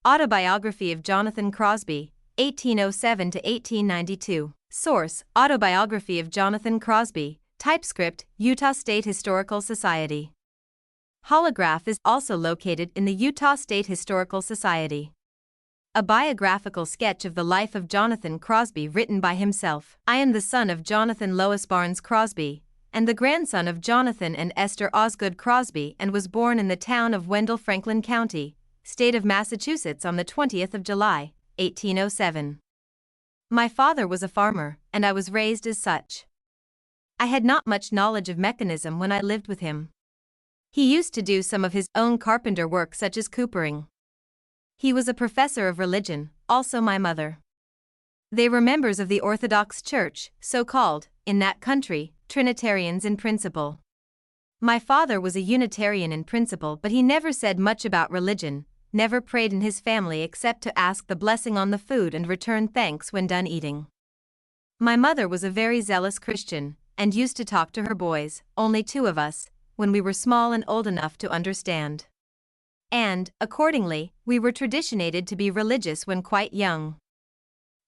Autobiography of Jonathan Crosby, 1807 to 1892. Source: Autobiography of Jonathan Crosby. TypeScript: Utah State Historical Society. Holograph is also located in the Utah State Historical Society. A biographical sketch of the life of Jonathan Crosby written by himself. I am the son of Jonathan Lois Barnes Crosby, and the grandson of Jonathan and Esther Osgood Crosby, and was born in the town of Wendell, Franklin County, state of Massachusetts on the 20th of July, 1807. My father was a farmer, and I was raised as such. I had not much knowledge of mechanism when I lived with him. He used to do some of his own carpenter work such as coopering. He was a professor of religion, also my mother. They were members of the Orthodox Church, so-called, in that country, Trinitarians in principle. My father was a Unitarian in principle, but he never said much about religion, never prayed in his family except to ask the blessing on the food and return thanks when done eating. My mother was a very zealous Christian, and used to talk to her boys, only two of us, when we were small and old enough to understand. And, accordingly, we were traditionated to be religious when quite young.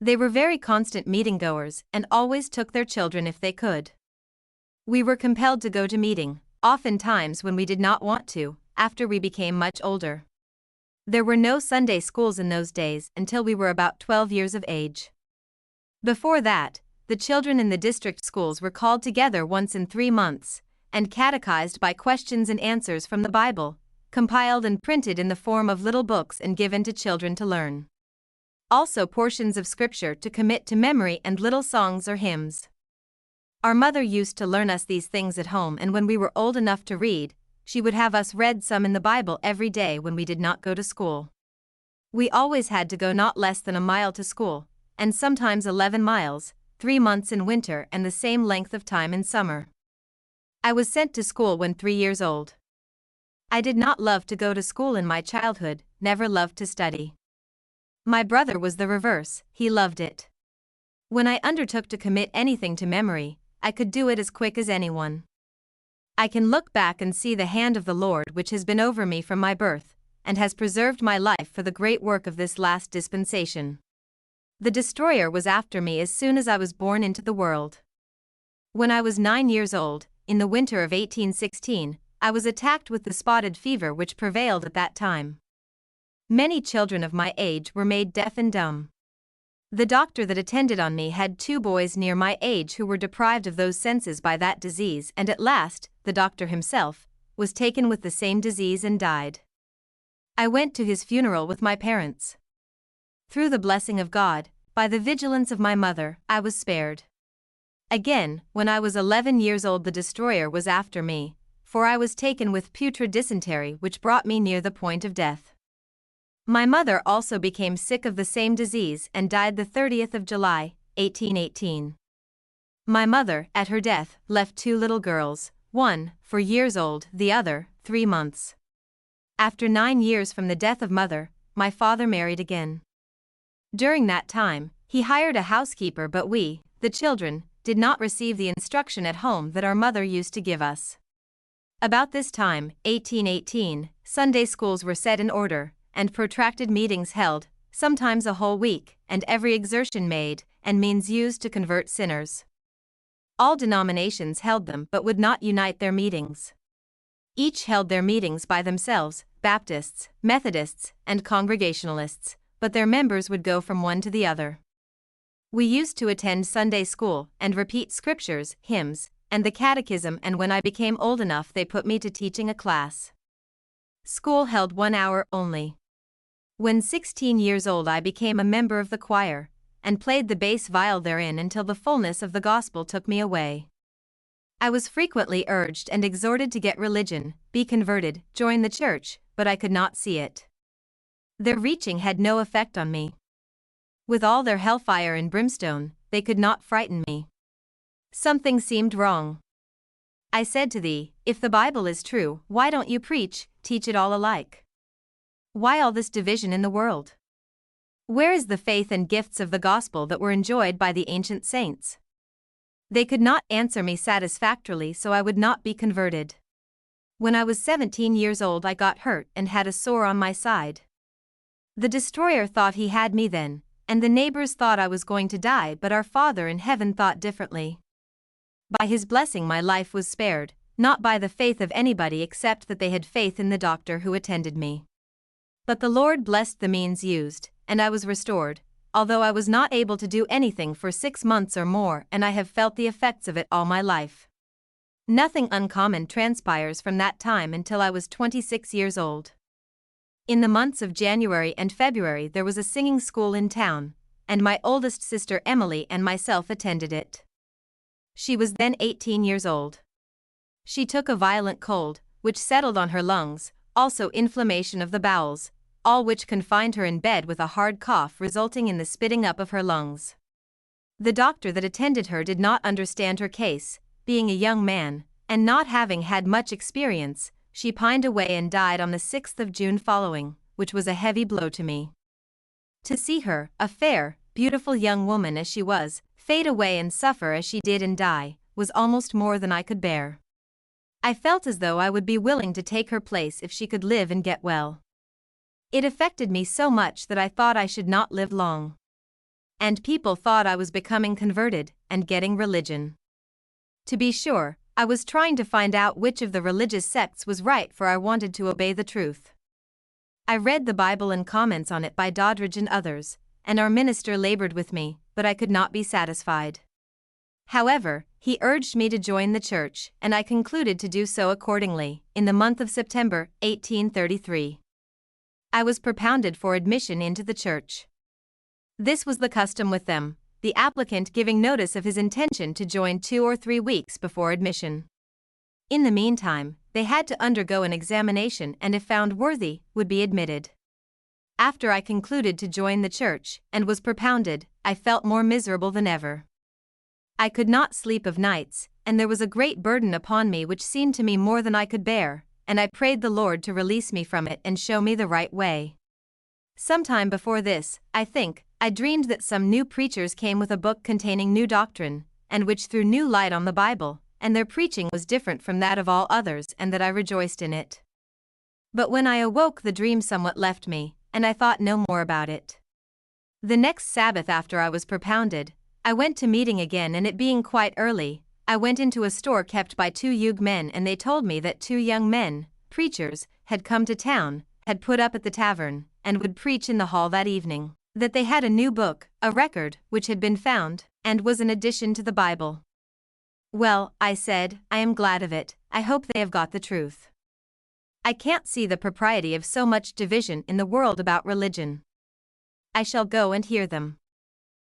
They were very constant meeting-goers and always took their children if they could. We were compelled to go to meeting, oftentimes when we did not want to, after we became much older. There were no Sunday schools in those days until we were about 12 years of age. Before that, the children in the district schools were called together once in 3 months, and catechized by questions and answers from the Bible, compiled and printed in the form of little books and given to children to learn. Also portions of scripture to commit to memory and little songs or hymns. Our mother used to learn us these things at home, and when we were old enough to read, she would have us read some in the Bible every day when we did not go to school. We always had to go not less than a mile to school, and sometimes 11 miles, 3 months in winter and the same length of time in summer. I was sent to school when 3 years old. I did not love to go to school in my childhood, never loved to study. My brother was the reverse, he loved it. When I undertook to commit anything to memory, I could do it as quick as anyone. I can look back and see the hand of the Lord which has been over me from my birth, and has preserved my life for the great work of this last dispensation. The destroyer was after me as soon as I was born into the world. When I was 9 years old, in the winter of 1816, I was attacked with the spotted fever which prevailed at that time. Many children of my age were made deaf and dumb. The doctor that attended on me had 2 boys near my age who were deprived of those senses by that disease, and at last, the doctor himself, was taken with the same disease and died. I went to his funeral with my parents. Through the blessing of God, by the vigilance of my mother, I was spared. Again, when I was 11 years old, the destroyer was after me, for I was taken with putrid dysentery which brought me near the point of death. My mother also became sick of the same disease and died the 30th of July, 1818. My mother, at her death, left 2 little girls, one 4 years old, the other 3 months. After 9 years from the death of mother, my father married again. During that time, he hired a housekeeper, but we, the children, did not receive the instruction at home that our mother used to give us. About this time, 1818, Sunday schools were set in order, and protracted meetings held, sometimes a whole week, and every exertion made, and means used to convert sinners. All denominations held them but would not unite their meetings. Each held their meetings by themselves, Baptists, Methodists, and Congregationalists, but their members would go from one to the other. We used to attend Sunday school and repeat scriptures, hymns, and the catechism, and when I became old enough they put me to teaching a class. School held 1 hour only. When 16 years old I became a member of the choir, and played the bass viol therein until the fullness of the gospel took me away. I was frequently urged and exhorted to get religion, be converted, join the church, but I could not see it. Their reaching had no effect on me. With all their hellfire and brimstone, they could not frighten me. Something seemed wrong. I said to thee, if the Bible is true, why don't you teach it all alike? Why all this division in the world? Where is the faith and gifts of the gospel that were enjoyed by the ancient saints? They could not answer me satisfactorily, so I would not be converted. When I was 17 years old I got hurt and had a sore on my side. The destroyer thought he had me then, and the neighbors thought I was going to die, but our Father in heaven thought differently. By his blessing my life was spared, not by the faith of anybody except that they had faith in the doctor who attended me. But the Lord blessed the means used, and I was restored, although I was not able to do anything for 6 months or more, and I have felt the effects of it all my life. Nothing uncommon transpires from that time until I was 26 years old. In the months of January and February there was a singing school in town, and my oldest sister Emily and myself attended it. She was then 18 years old. She took a violent cold, which settled on her lungs, also inflammation of the bowels, all which confined her in bed with a hard cough resulting in the spitting up of her lungs. The doctor that attended her did not understand her case, being a young man, and not having had much experience, she pined away and died on the 6th of June following, which was a heavy blow to me. To see her, a fair, beautiful young woman as she was, fade away and suffer as she did and die, was almost more than I could bear. I felt as though I would be willing to take her place if she could live and get well. It affected me so much that I thought I should not live long. And people thought I was becoming converted and getting religion. To be sure, I was trying to find out which of the religious sects was right, for I wanted to obey the truth. I read the Bible and comments on it by Doddridge and others, and our minister labored with me, but I could not be satisfied. However, he urged me to join the church, and I concluded to do so accordingly, in the month of September, 1833. I was propounded for admission into the church. This was the custom with them, the applicant giving notice of his intention to join 2 or 3 weeks before admission. In the meantime, they had to undergo an examination and if found worthy, would be admitted. After I concluded to join the church, and was propounded, I felt more miserable than ever. I could not sleep of nights, and there was a great burden upon me which seemed to me more than I could bear, and I prayed the Lord to release me from it and show me the right way. Some time before this, I think, I dreamed that some new preachers came with a book containing new doctrine, and which threw new light on the Bible, and their preaching was different from that of all others, and that I rejoiced in it. But when I awoke the dream somewhat left me, and I thought no more about it. The next Sabbath after I was propounded, I went to meeting again, and it being quite early, I went into a store kept by 2 young men, and they told me that 2 young men, preachers, had come to town, had put up at the tavern, and would preach in the hall that evening, that they had a new book, a record, which had been found, and was an addition to the Bible. Well, I said, I am glad of it, I hope they have got the truth. I can't see the propriety of so much division in the world about religion. I shall go and hear them.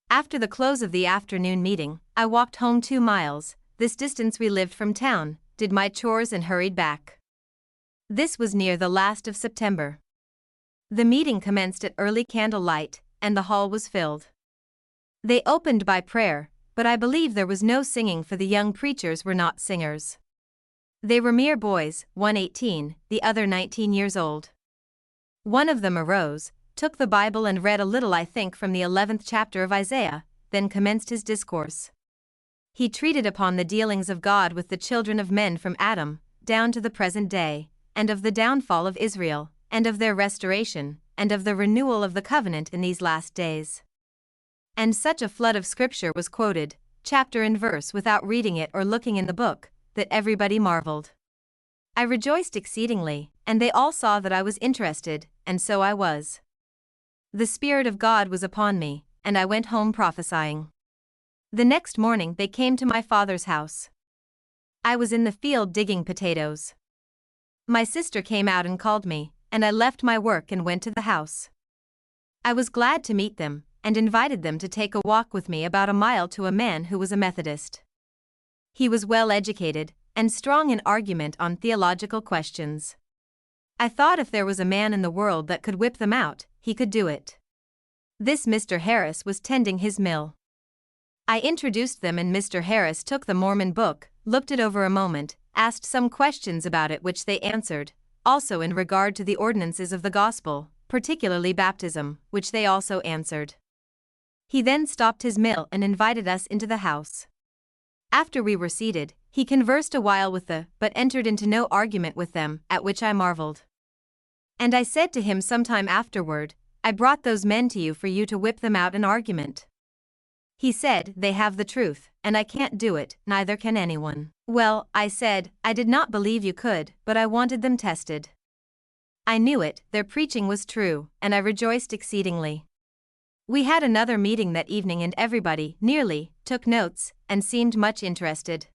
After the close of the afternoon meeting, I walked home 2 miles, this distance we lived from town, did my chores and hurried back. This was near the last of September. The meeting commenced at early candlelight, and the hall was filled. They opened by prayer, but I believe there was no singing, for the young preachers were not singers. They were mere boys, one 18, the other 19 years old. One of them arose, took the Bible and read a little, I think from the 11th chapter of Isaiah, then commenced his discourse. He treated upon the dealings of God with the children of men from Adam, down to the present day, and of the downfall of Israel, and of their restoration, and of the renewal of the covenant in these last days. And such a flood of scripture was quoted, chapter and verse, without reading it or looking in the book, that everybody marveled. I rejoiced exceedingly, and they all saw that I was interested, and so I was. The Spirit of God was upon me, and I went home prophesying. The next morning they came to my father's house. I was in the field digging potatoes. My sister came out and called me, and I left my work and went to the house. I was glad to meet them, and invited them to take a walk with me about a mile to a man who was a Methodist. He was well educated, and strong in argument on theological questions. I thought if there was a man in the world that could whip them out, he could do it. This Mr. Harris was tending his mill. I introduced them, and Mr. Harris took the Mormon book, looked it over a moment, asked some questions about it which they answered, also in regard to the ordinances of the gospel, particularly baptism, which they also answered. He then stopped his mill and invited us into the house. After we were seated, he conversed a while with but entered into no argument with them, at which I marveled. And I said to him sometime afterward, I brought those men to you for you to whip them out in argument. He said, they have the truth, and I can't do it, neither can anyone. Well, I said, I did not believe you could, but I wanted them tested. I knew it, their preaching was true, and I rejoiced exceedingly. We had another meeting that evening and everybody, nearly, took notes, and seemed much interested.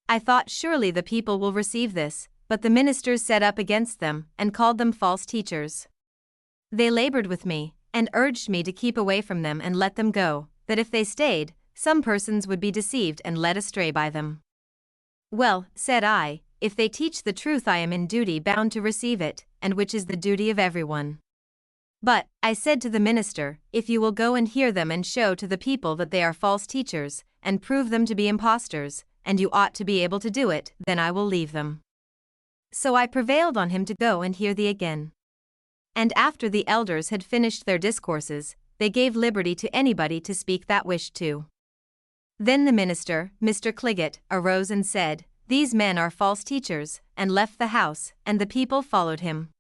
I thought surely the people will receive this, but the ministers set up against them, and called them false teachers. They labored with me, and urged me to keep away from them and let them go, that if they stayed, some persons would be deceived and led astray by them. Well, said I, if they teach the truth I am in duty bound to receive it, and which is the duty of everyone. But, I said to the minister, if you will go and hear them and show to the people that they are false teachers, and prove them to be impostors, and you ought to be able to do it, then I will leave them. So I prevailed on him to go and hear thee again. And after the elders had finished their discourses, they gave liberty to anybody to speak that wished to. Then the minister, Mr. Cliggott, arose and said, these men are false teachers, and left the house, and the people followed him.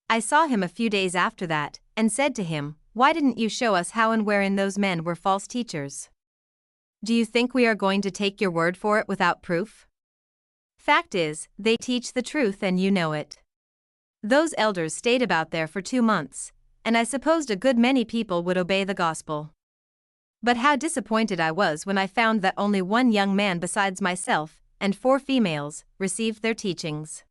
I saw him a few days after that, and said to him, why didn't you show us how and wherein those men were false teachers? Do you think we are going to take your word for it without proof? Fact is, they teach the truth and you know it. Those elders stayed about there for 2 months, and I supposed a good many people would obey the gospel. But how disappointed I was when I found that only one young man besides myself, and 4 females, received their teachings.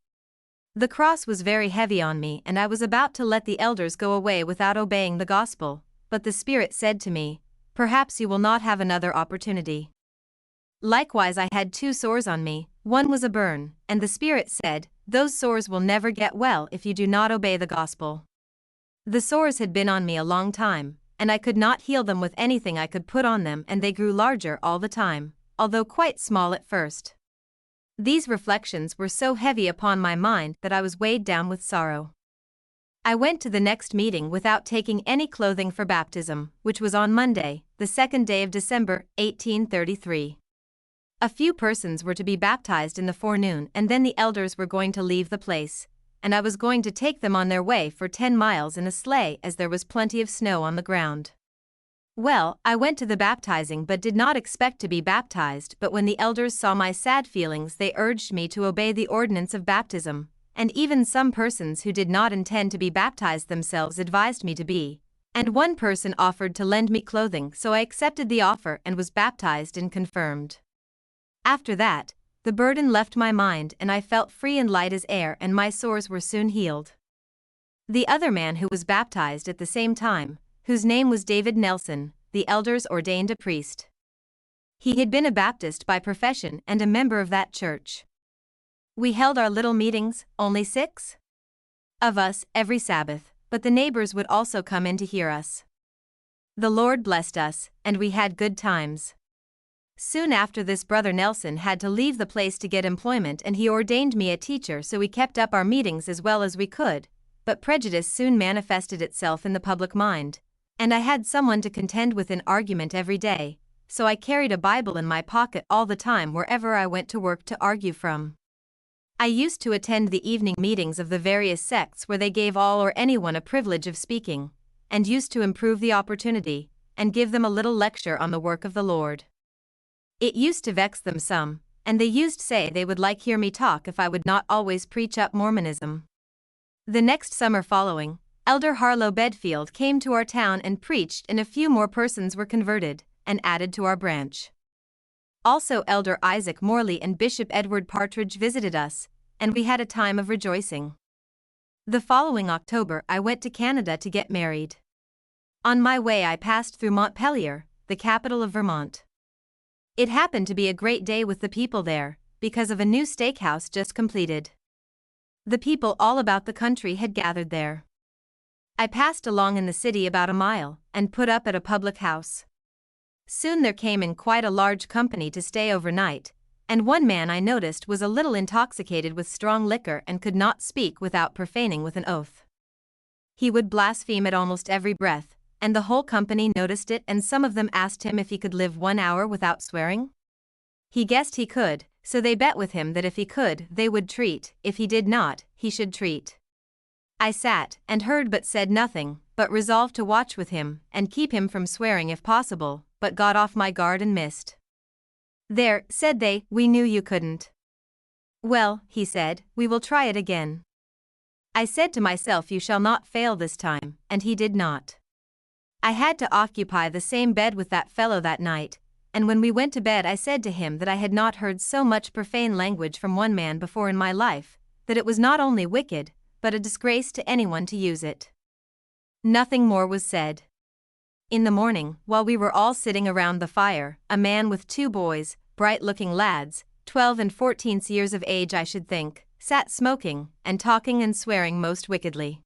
The cross was very heavy on me and I was about to let the elders go away without obeying the gospel, but the Spirit said to me, perhaps you will not have another opportunity. Likewise I had 2 sores on me, one was a burn, and the Spirit said, those sores will never get well if you do not obey the gospel. The sores had been on me a long time, and I could not heal them with anything I could put on them, and they grew larger all the time, although quite small at first. These reflections were so heavy upon my mind that I was weighed down with sorrow. I went to the next meeting without taking any clothing for baptism, which was on Monday, the 2nd day of December, 1833. A few persons were to be baptized in the forenoon, and then the elders were going to leave the place, and I was going to take them on their way for 10 miles in a sleigh as there was plenty of snow on the ground. Well, I went to the baptizing but did not expect to be baptized, but when the elders saw my sad feelings they urged me to obey the ordinance of baptism, and even some persons who did not intend to be baptized themselves advised me to be, and one person offered to lend me clothing, so I accepted the offer and was baptized and confirmed. After that, the burden left my mind and I felt free and light as air, and my sores were soon healed. The other man who was baptized at the same time, whose name was David Nelson, the elders ordained a priest. He had been a Baptist by profession and a member of that church. We held our little meetings, only 6 of us, every Sabbath, but the neighbors would also come in to hear us. The Lord blessed us, and we had good times. Soon after this Brother Nelson had to leave the place to get employment, and he ordained me a teacher, so we kept up our meetings as well as we could, but prejudice soon manifested itself in the public mind, and I had someone to contend with in argument every day, so I carried a Bible in my pocket all the time wherever I went to work to argue from. I used to attend the evening meetings of the various sects where they gave all or anyone a privilege of speaking, and used to improve the opportunity, and give them a little lecture on the work of the Lord. It used to vex them some, and they used say they would like hear me talk if I would not always preach up Mormonism. The next summer following, Elder Harlow Bedfield came to our town and preached, and a few more persons were converted, and added to our branch. Also Elder Isaac Morley and Bishop Edward Partridge visited us, and we had a time of rejoicing. The following October I went to Canada to get married. On my way I passed through Montpelier, the capital of Vermont. It happened to be a great day with the people there, because of a new steakhouse just completed. The people all about the country had gathered there. I passed along in the city about a mile, and put up at a public house. Soon there came in quite a large company to stay overnight, and one man I noticed was a little intoxicated with strong liquor and could not speak without profaning with an oath. He would blaspheme at almost every breath, and the whole company noticed it, and some of them asked him if he could live 1 hour without swearing. He guessed he could, so they bet with him that if he could, they would treat; if he did not, he should treat. I sat and heard but said nothing, but resolved to watch with him and keep him from swearing if possible, but got off my guard and missed. "There," said they, "we knew you couldn't." "Well," he said, "we will try it again." I said to myself, "You shall not fail this time," and he did not. I had to occupy the same bed with that fellow that night, and when we went to bed I said to him that I had not heard so much profane language from one man before in my life, that it was not only wicked, but a disgrace to anyone to use it. Nothing more was said. In the morning, while we were all sitting around the fire, a man with 2 boys, bright-looking lads, 12 and 14 years of age I should think, sat smoking, and talking and swearing most wickedly.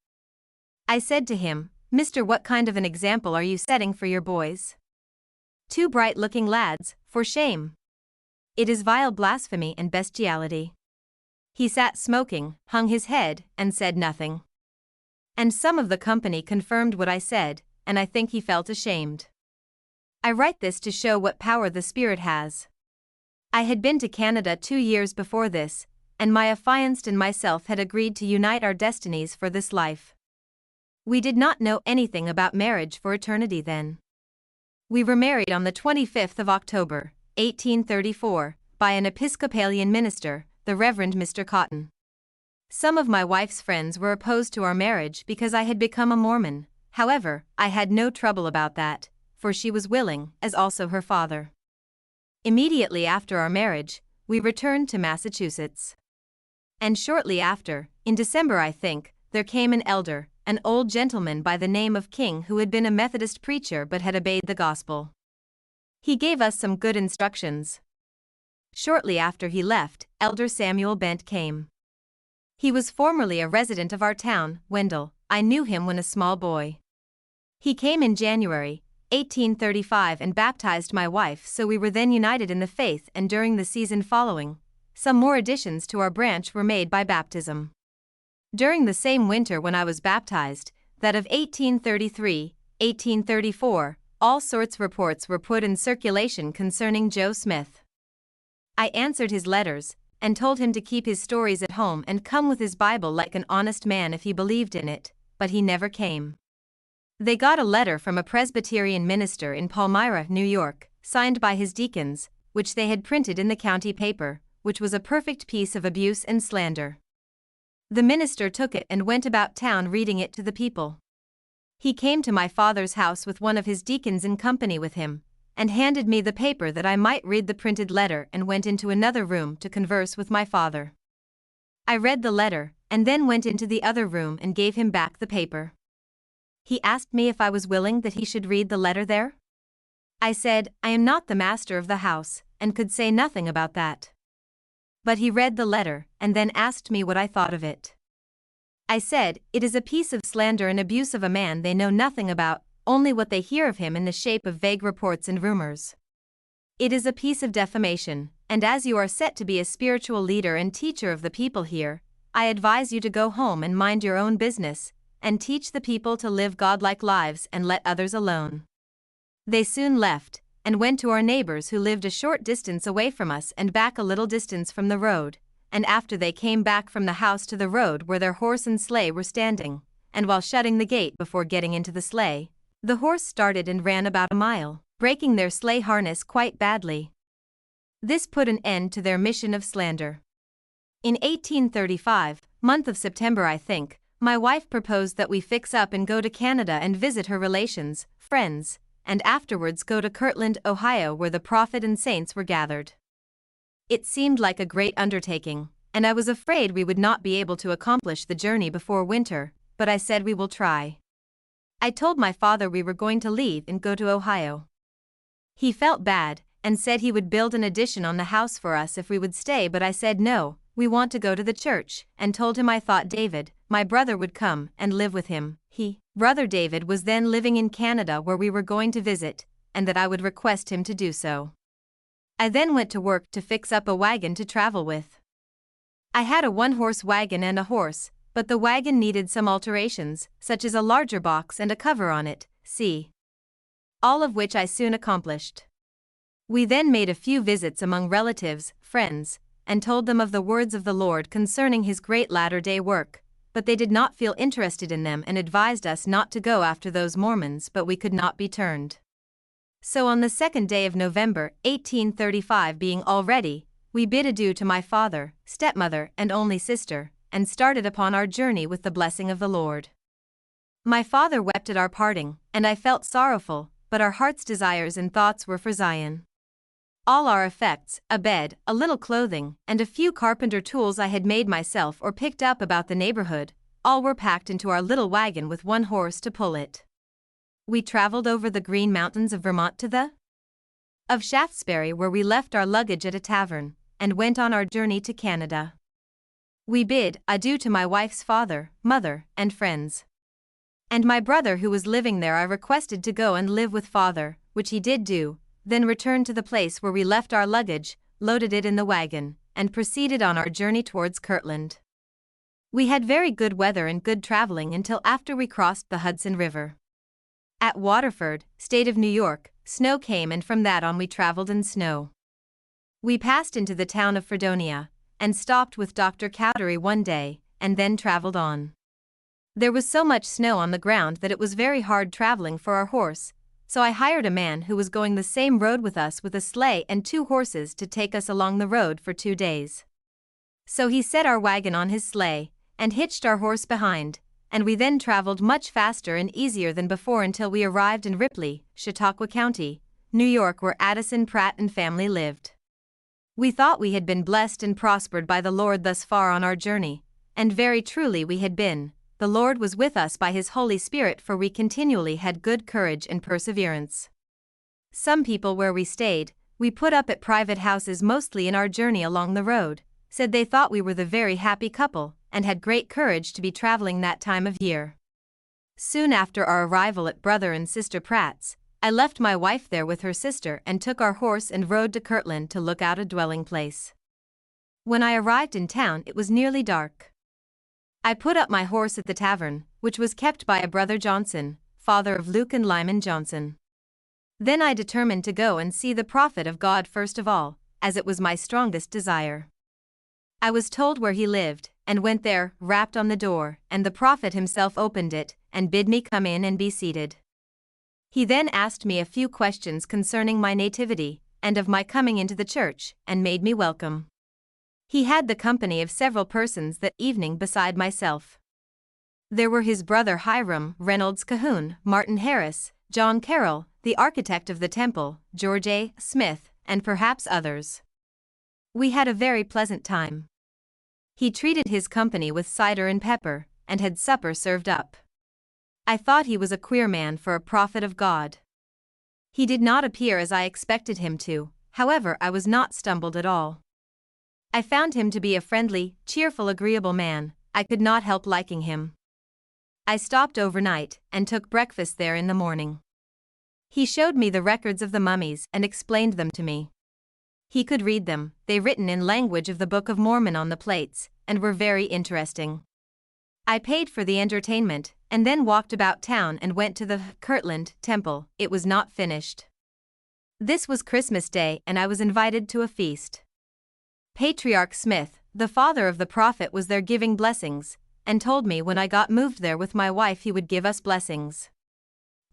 I said to him, "Mister, what kind of an example are you setting for your boys? 2 bright-looking lads, for shame. It is vile blasphemy and bestiality." He sat smoking, hung his head, and said nothing. And some of the company confirmed what I said, and I think he felt ashamed. I write this to show what power the Spirit has. I had been to Canada 2 years before this, and my affianced and myself had agreed to unite our destinies for this life. We did not know anything about marriage for eternity then. We were married on the 25th of October, 1834, by an Episcopalian minister, the Reverend Mr. Cotton. Some of my wife's friends were opposed to our marriage because I had become a Mormon. However, I had no trouble about that, for she was willing, as also her father. Immediately after our marriage, we returned to Massachusetts. And shortly after, in December I think, there came an elder, an old gentleman by the name of King who had been a Methodist preacher but had obeyed the gospel. He gave us some good instructions. Shortly after he left, Elder Samuel Bent came. He was formerly a resident of our town, Wendell. I knew him when a small boy. He came in January, 1835 and baptized my wife, so we were then united in the faith, and during the season following, some more additions to our branch were made by baptism. During the same winter when I was baptized, that of 1833, 1834, all sorts of reports were put in circulation concerning Joe Smith. I answered his letters, and told him to keep his stories at home and come with his Bible like an honest man if he believed in it, but he never came. They got a letter from a Presbyterian minister in Palmyra, New York, signed by his deacons, which they had printed in the county paper, which was a perfect piece of abuse and slander. The minister took it and went about town reading it to the people. He came to my father's house with one of his deacons in company with him, and handed me the paper that I might read the printed letter, and went into another room to converse with my father. I read the letter, and then went into the other room and gave him back the paper. He asked me if I was willing that he should read the letter there. I said, "I am not the master of the house, and could say nothing about that." But he read the letter, and then asked me what I thought of it. I said, "It is a piece of slander and abuse of a man they know nothing about, only what they hear of him in the shape of vague reports and rumors. It is a piece of defamation, and as you are set to be a spiritual leader and teacher of the people here, I advise you to go home and mind your own business, and teach the people to live godlike lives and let others alone." They soon left, and went to our neighbors who lived a short distance away from us and back a little distance from the road, and after they came back from the house to the road where their horse and sleigh were standing, and while shutting the gate before getting into the sleigh, the horse started and ran about a mile, breaking their sleigh harness quite badly. This put an end to their mission of slander. In 1835, month of September I think, my wife proposed that we fix up and go to Canada and visit her relations, friends, and afterwards go to Kirtland, Ohio, where the prophet and saints were gathered. It seemed like a great undertaking, and I was afraid we would not be able to accomplish the journey before winter, but I said we will try. I told my father we were going to leave and go to Ohio. He felt bad, and said he would build an addition on the house for us if we would stay, but I said no, we want to go to the church, and told him I thought David, my brother, would come and live with him. Brother David was then living in Canada where we were going to visit, and that I would request him to do so. I then went to work to fix up a wagon to travel with. I had a one-horse wagon and a horse, but the wagon needed some alterations, such as a larger box and a cover on it, all of which I soon accomplished. We then made a few visits among relatives, friends, and told them of the words of the Lord concerning His great latter-day work, but they did not feel interested in them and advised us not to go after those Mormons, but we could not be turned. So on the 2nd day of November, 1835 being all ready, we bid adieu to my father, stepmother, and only sister, and started upon our journey with the blessing of the Lord. My father wept at our parting, and I felt sorrowful, but our heart's desires and thoughts were for Zion. All our effects, a bed, a little clothing, and a few carpenter tools I had made myself or picked up about the neighborhood, all were packed into our little wagon with one horse to pull it. We traveled over the Green Mountains of Vermont to the of Shaftesbury, where we left our luggage at a tavern, and went on our journey to Canada. We bid adieu to my wife's father, mother, and friends. And my brother who was living there I requested to go and live with father, which he did do, then returned to the place where we left our luggage, loaded it in the wagon, and proceeded on our journey towards Kirtland. We had very good weather and good traveling until after we crossed the Hudson River. At Waterford, state of New York, snow came, and from that on we traveled in snow. We passed into the town of Fredonia, and stopped with Dr. Cowdery one day, and then traveled on. There was so much snow on the ground that it was very hard traveling for our horse, so I hired a man who was going the same road with us with a sleigh and 2 horses to take us along the road for 2 days. So he set our wagon on his sleigh, and hitched our horse behind, and we then traveled much faster and easier than before until we arrived in Ripley, Chautauqua County, New York, where Addison Pratt and family lived. We thought we had been blessed and prospered by the Lord thus far on our journey, and very truly we had been. The Lord was with us by His Holy Spirit, for we continually had good courage and perseverance. Some people where we stayed, we put up at private houses mostly in our journey along the road, said they thought we were the very happy couple, and had great courage to be traveling that time of year. Soon after our arrival at Brother and Sister Pratt's, I left my wife there with her sister and took our horse and rode to Kirtland to look out a dwelling place. When I arrived in town it was nearly dark. I put up my horse at the tavern, which was kept by a Brother Johnson, father of Luke and Lyman Johnson. Then I determined to go and see the prophet of God first of all, as it was my strongest desire. I was told where he lived, and went there, rapped on the door, and the prophet himself opened it, and bid me come in and be seated. He then asked me a few questions concerning my nativity, and of my coming into the church, and made me welcome. He had the company of several persons that evening beside myself. There were his brother Hiram, Reynolds Cahoon, Martin Harris, John Carroll, the architect of the temple, George A. Smith, and perhaps others. We had a very pleasant time. He treated his company with cider and pepper, and had supper served up. I thought he was a queer man for a prophet of God. He did not appear as I expected him to, however I was not stumbled at all. I found him to be a friendly, cheerful, agreeable man. I could not help liking him. I stopped overnight, and took breakfast there in the morning. He showed me the records of the mummies and explained them to me. He could read them, they written in language of the Book of Mormon on the plates, and were very interesting. I paid for the entertainment, and then walked about town and went to the Kirtland temple. It was not finished. This was Christmas Day and I was invited to a feast. Patriarch Smith, the father of the prophet, was there giving blessings, and told me when I got moved there with my wife he would give us blessings.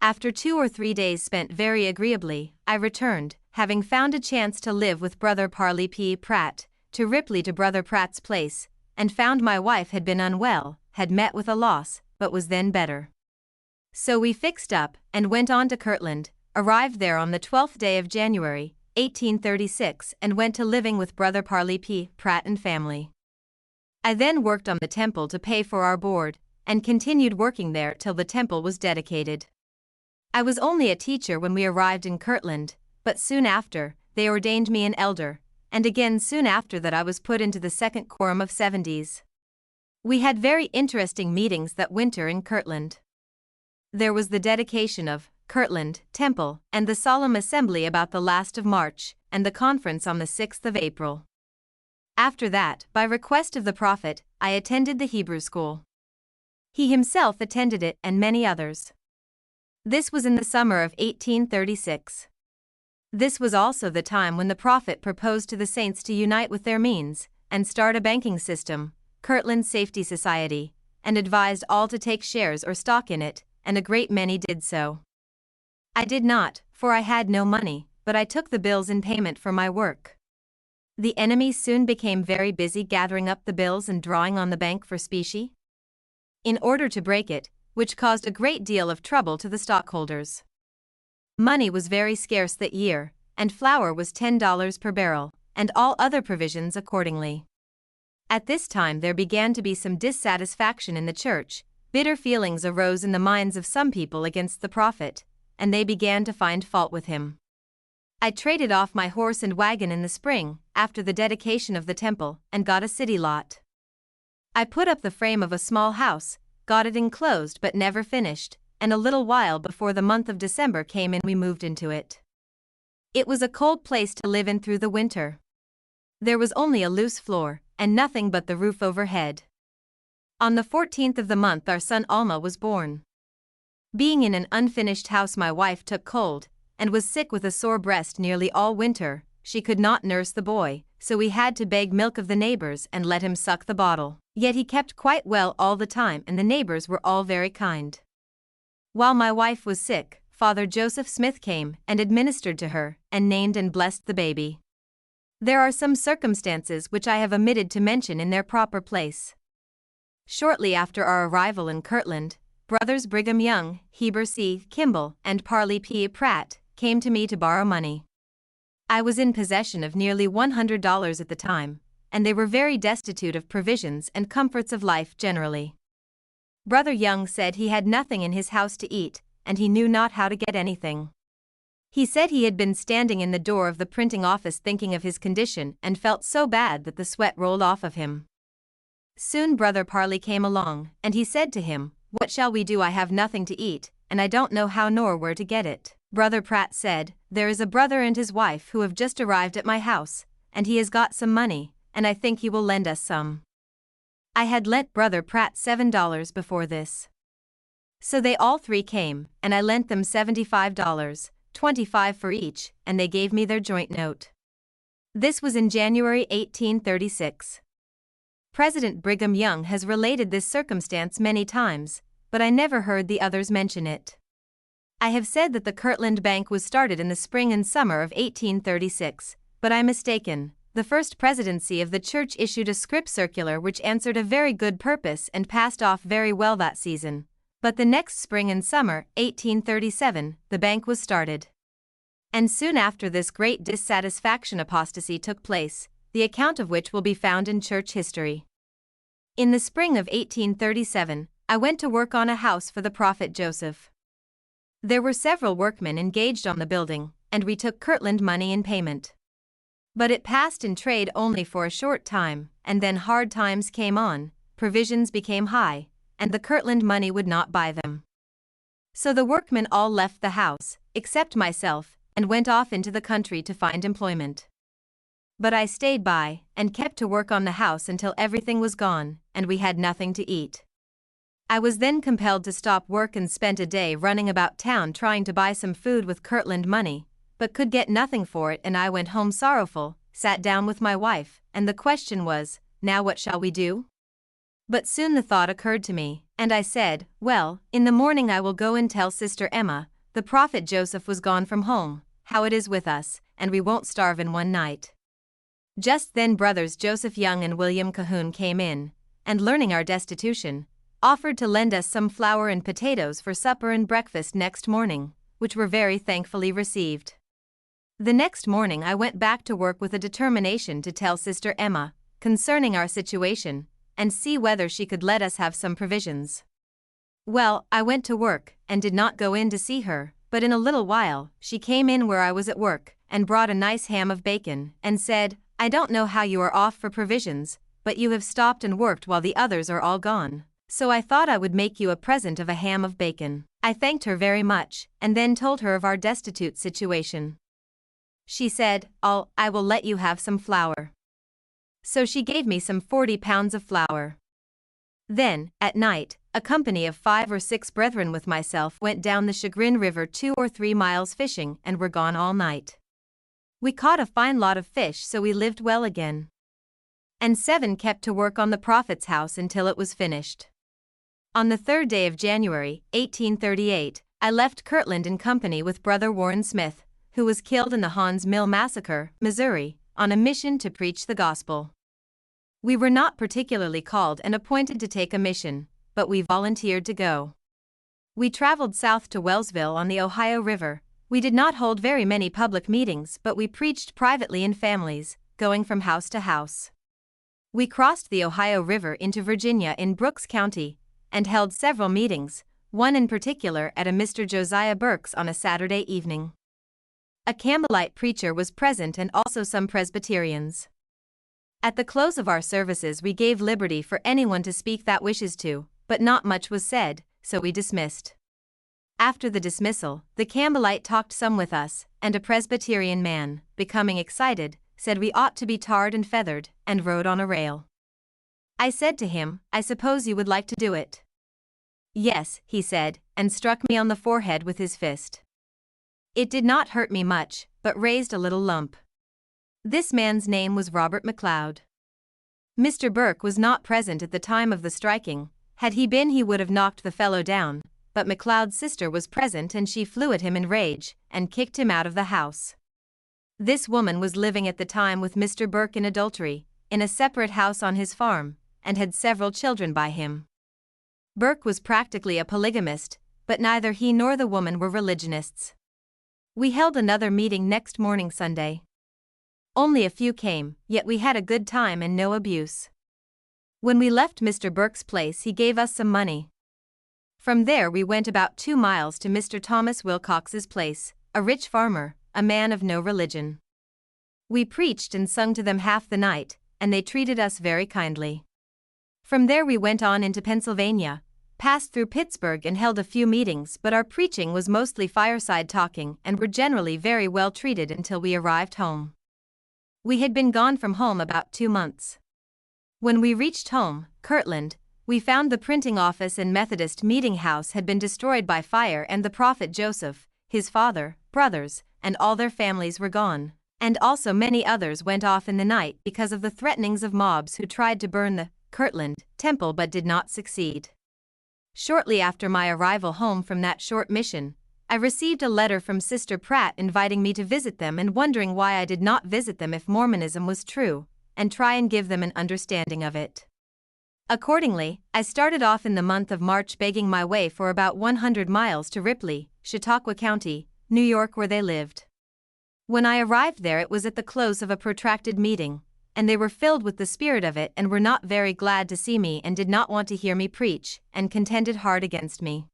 After 2 or 3 days spent very agreeably, I returned, having found a chance to live with Brother Parley P. Pratt, to Ripley to Brother Pratt's place, and found my wife had been unwell, had met with a loss, but was then better. So we fixed up, and went on to Kirtland, arrived there on the 12th day of January, 1836, and went to living with Brother Parley P. Pratt and family. I then worked on the temple to pay for our board, and continued working there till the temple was dedicated. I was only a teacher when we arrived in Kirtland, but soon after, they ordained me an elder, and again soon after that I was put into the second quorum of 70s. We had very interesting meetings that winter in Kirtland. There was the dedication of Kirtland Temple, and the solemn assembly about the last of March, and the conference on the 6th of April. After that, by request of the prophet, I attended the Hebrew school. He himself attended it and many others. This was in the summer of 1836. This was also the time when the prophet proposed to the saints to unite with their means, and start a banking system, Kirtland Safety Society, and advised all to take shares or stock in it, and a great many did so. I did not, for I had no money, but I took the bills in payment for my work. The enemy soon became very busy gathering up the bills and drawing on the bank for specie, in order to break it, which caused a great deal of trouble to the stockholders. Money was very scarce that year, and flour was $10 per barrel, and all other provisions accordingly. At this time there began to be some dissatisfaction in the church. Bitter feelings arose in the minds of some people against the prophet, and they began to find fault with him. I traded off my horse and wagon in the spring, after the dedication of the temple, and got a city lot. I put up the frame of a small house, got it enclosed but never finished, and a little while before the month of December came in we moved into it. It was a cold place to live in through the winter. There was only a loose floor, and nothing but the roof overhead. On the 14th of the month our son Alma was born. Being in an unfinished house my wife took cold, and was sick with a sore breast nearly all winter. She could not nurse the boy, so we had to beg milk of the neighbors and let him suck the bottle. Yet he kept quite well all the time and the neighbors were all very kind. While my wife was sick, Father Joseph Smith came and administered to her, and named and blessed the baby. There are some circumstances which I have omitted to mention in their proper place. Shortly after our arrival in Kirtland, brothers Brigham Young, Heber C. Kimball, and Parley P. Pratt came to me to borrow money. I was in possession of nearly $100 at the time, and they were very destitute of provisions and comforts of life generally. Brother Young said he had nothing in his house to eat, and he knew not how to get anything. He said he had been standing in the door of the printing office thinking of his condition and felt so bad that the sweat rolled off of him. Soon Brother Parley came along, and he said to him, "What shall we do? I have nothing to eat, and I don't know how nor where to get it." Brother Pratt said, "There is a brother and his wife who have just arrived at my house, and he has got some money, and I think he will lend us some." I had lent Brother Pratt $7 before this. So they all three came, and I lent them $75, 25 for each, and they gave me their joint note. This was in January 1836. President Brigham Young has related this circumstance many times, but I never heard the others mention it. I have said that the Kirtland Bank was started in the spring and summer of 1836, but I'm mistaken. The first presidency of the church issued a scrip circular which answered a very good purpose and passed off very well that season. But the next spring and summer, 1837, the bank was started. And soon after this great dissatisfaction apostasy took place, the account of which will be found in church history. In the spring of 1837, I went to work on a house for the prophet Joseph. There were several workmen engaged on the building, and we took Kirtland money in payment. But it passed in trade only for a short time, and then hard times came on, provisions became high, and the Kirtland money would not buy them. So the workmen all left the house, except myself, and went off into the country to find employment. But I stayed by, and kept to work on the house until everything was gone, and we had nothing to eat. I was then compelled to stop work and spent a day running about town trying to buy some food with Kirtland money, but could get nothing for it, and I went home sorrowful, sat down with my wife, and the question was, now what shall we do? But soon the thought occurred to me, and I said, well, in the morning I will go and tell Sister Emma, the prophet Joseph was gone from home, how it is with us, and we won't starve in one night. Just then brothers Joseph Young and William Cahoon came in, and learning our destitution, offered to lend us some flour and potatoes for supper and breakfast next morning, which were very thankfully received. The next morning I went back to work with a determination to tell Sister Emma concerning our situation, and see whether she could let us have some provisions. Well, I went to work, and did not go in to see her, but in a little while, she came in where I was at work, and brought a nice ham of bacon, and said, I don't know how you are off for provisions, but you have stopped and worked while the others are all gone. So I thought I would make you a present of a ham of bacon. I thanked her very much, and then told her of our destitute situation. She said, I will let you have some flour. So she gave me some 40 pounds of flour. Then, at night, a company of 5 or 6 brethren with myself went down the Chagrin River 2 or 3 miles fishing and were gone all night. We caught a fine lot of fish, so we lived well again. And 7 kept to work on the prophet's house until it was finished. On the 3rd day of January, 1838, I left Kirtland in company with Brother Warren Smith, who was killed in the Haun's Mill Massacre, Missouri, on a mission to preach the gospel. We were not particularly called and appointed to take a mission, but we volunteered to go. We traveled south to Wellsville on the Ohio River. We did not hold very many public meetings, but we preached privately in families, going from house to house. We crossed the Ohio River into Virginia in Brooks County, and held several meetings, one in particular at a Mr. Josiah Burke's on a Saturday evening. A Campbellite preacher was present and also some Presbyterians. At the close of our services we gave liberty for anyone to speak that wishes to, but not much was said, so we dismissed. After the dismissal, the Campbellite talked some with us, and a Presbyterian man, becoming excited, said we ought to be tarred and feathered, and rode on a rail. I said to him, "I suppose you would like to do it?" "Yes," he said, and struck me on the forehead with his fist. It did not hurt me much, but raised a little lump. This man's name was Robert McLeod. Mr. Burke was not present at the time of the striking. Had he been, he would have knocked the fellow down, but McLeod's sister was present and she flew at him in rage, and kicked him out of the house. This woman was living at the time with Mr. Burke in adultery, in a separate house on his farm, and had several children by him. Burke was practically a polygamist, but neither he nor the woman were religionists. We held another meeting next morning Sunday. Only a few came, yet we had a good time and no abuse. When we left Mr. Burke's place he gave us some money. From there we went about 2 miles to Mr. Thomas Wilcox's place, a rich farmer, a man of no religion. We preached and sung to them half the night, and they treated us very kindly. From there we went on into Pennsylvania, passed through Pittsburgh and held a few meetings, but our preaching was mostly fireside talking and were generally very well treated until we arrived home. We had been gone from home about 2 months. When we reached home, Kirtland, we found the printing office and Methodist meeting house had been destroyed by fire, and the prophet Joseph, his father, brothers, and all their families were gone, and also many others went off in the night because of the threatenings of mobs who tried to burn the Kirtland temple but did not succeed. Shortly after my arrival home from that short mission, I received a letter from Sister Pratt inviting me to visit them and wondering why I did not visit them if Mormonism was true, and try and give them an understanding of it. Accordingly, I started off in the month of March begging my way for about 100 miles to Ripley, Chautauqua County, New York, where they lived. When I arrived there it was at the close of a protracted meeting, and they were filled with the spirit of it and were not very glad to see me and did not want to hear me preach, and contended hard against me.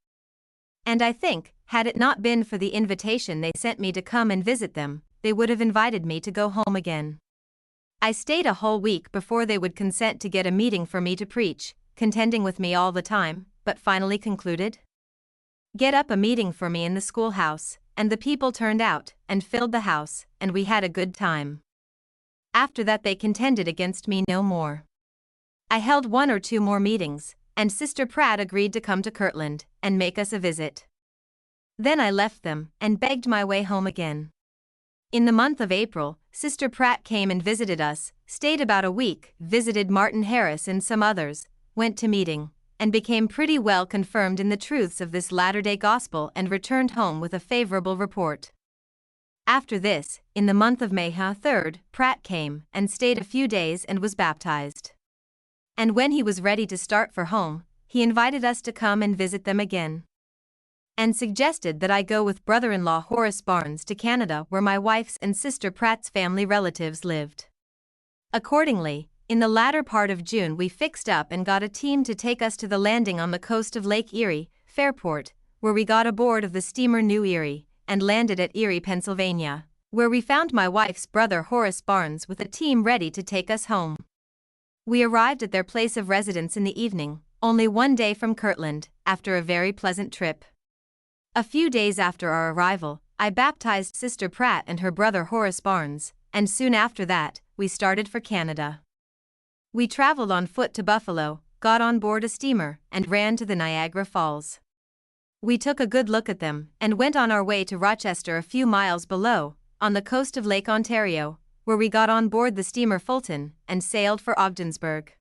And I think, had it not been for the invitation they sent me to come and visit them, they would have invited me to go home again. I stayed a whole week before they would consent to get a meeting for me to preach, contending with me all the time, but finally concluded. Get up a meeting for me in the schoolhouse, and the people turned out, and filled the house, and we had a good time. After that they contended against me no more. I held 1 or 2 more meetings, and Sister Pratt agreed to come to Kirtland, and make us a visit. Then I left them, and begged my way home again. In the month of April, Sister Pratt came and visited us, stayed about a week, visited Martin Harris and some others, went to meeting, and became pretty well confirmed in the truths of this Latter-day Gospel and returned home with a favorable report. After this, in the month of May 3rd, Pratt came and stayed a few days and was baptized. And when he was ready to start for home, he invited us to come and visit them again, and suggested that I go with brother-in-law Horace Barnes to Canada, where my wife's and Sister Pratt's family relatives lived. Accordingly, in the latter part of June we fixed up and got a team to take us to the landing on the coast of Lake Erie, Fairport, where we got aboard of the steamer New Erie, and landed at Erie, Pennsylvania, where we found my wife's brother Horace Barnes with a team ready to take us home. We arrived at their place of residence in the evening, only 1 day from Kirtland, after a very pleasant trip. A few days after our arrival, I baptized Sister Pratt and her brother Horace Barnes, and soon after that, we started for Canada. We traveled on foot to Buffalo, got on board a steamer, and ran to the Niagara Falls. We took a good look at them, and went on our way to Rochester a few miles below, on the coast of Lake Ontario, where we got on board the steamer Fulton, and sailed for Ogdensburg.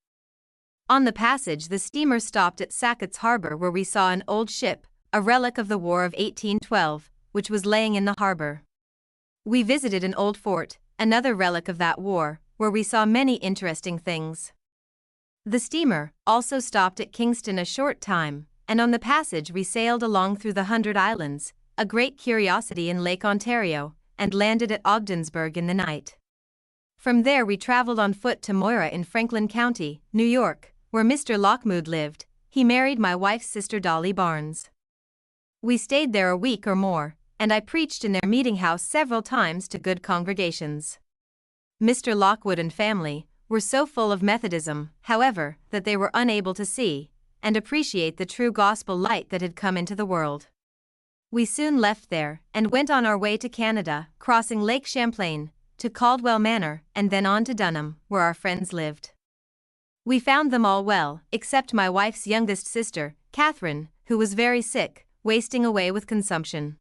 On the passage, the steamer stopped at Sackett's Harbor, where we saw an old ship, a relic of the War of 1812, which was laying in the harbor. We visited an old fort, another relic of that war, where we saw many interesting things. The steamer also stopped at Kingston a short time, and on the passage we sailed along through the 100 Islands, a great curiosity in Lake Ontario, and landed at Ogdensburg in the night. From there we traveled on foot to Moira in Franklin County, New York, where Mr. Lockwood lived. He married my wife's sister Dolly Barnes. We stayed there a week or more, and I preached in their meeting house several times to good congregations. Mr. Lockwood and family were so full of Methodism, however, that they were unable to see and appreciate the true gospel light that had come into the world. We soon left there and went on our way to Canada, crossing Lake Champlain to Caldwell Manor and then on to Dunham, where our friends lived. We found them all well, except my wife's youngest sister, Catherine, who was very sick, wasting away with consumption.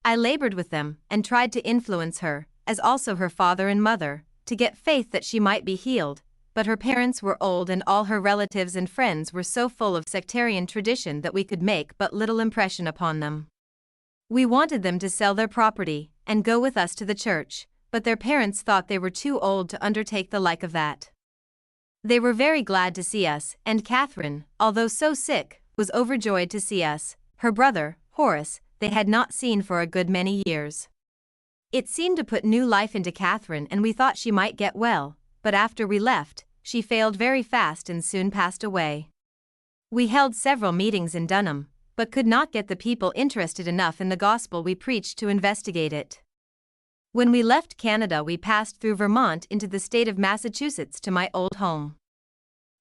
I labored with them and tried to influence her, as also her father and mother, to get faith that she might be healed, but her parents were old and all her relatives and friends were so full of sectarian tradition that we could make but little impression upon them. We wanted them to sell their property and go with us to the church, but their parents thought they were too old to undertake the like of that. They were very glad to see us, and Catherine, although so sick, was overjoyed to see us. Her brother, Horace, they had not seen for a good many years. It seemed to put new life into Catherine, and we thought she might get well, but after we left, she failed very fast and soon passed away. We held several meetings in Dunham, but could not get the people interested enough in the gospel we preached to investigate it. When we left Canada, we passed through Vermont into the state of Massachusetts to my old home.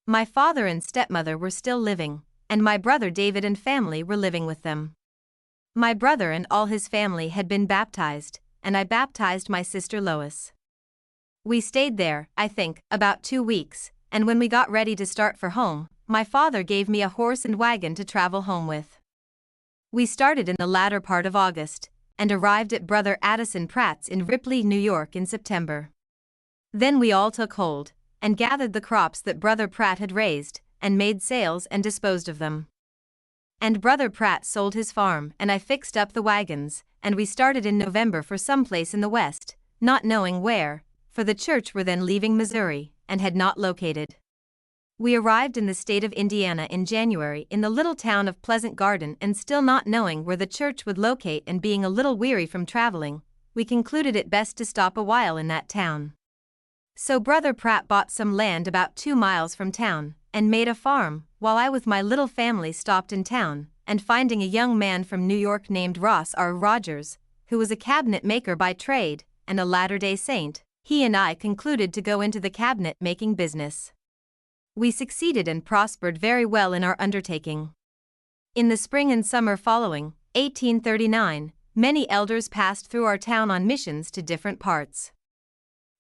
My father and stepmother were still living, and my brother David and family were living with them. My brother and all his family had been baptized, and I baptized my sister Lois. We stayed there, I think, about 2 weeks, and when we got ready to start for home, my father gave me a horse and wagon to travel home with. We started in the latter part of August, and arrived at Brother Addison Pratt's in Ripley, New York in September. Then we all took hold, and gathered the crops that Brother Pratt had raised, and made sales and disposed of them. And Brother Pratt sold his farm, and I fixed up the wagons, and we started in November for some place in the West, not knowing where, for the church were then leaving Missouri, and had not located. We arrived in the state of Indiana in January in the little town of Pleasant Garden, and still not knowing where the church would locate and being a little weary from traveling, we concluded it best to stop a while in that town. So Brother Pratt bought some land about 2 miles from town, and made a farm, while I with my little family stopped in town, and finding a young man from New York named Ross R. Rogers, who was a cabinet maker by trade, and a Latter-day Saint, he and I concluded to go into the cabinet making business. We succeeded and prospered very well in our undertaking. In the spring and summer following, 1839, many elders passed through our town on missions to different parts.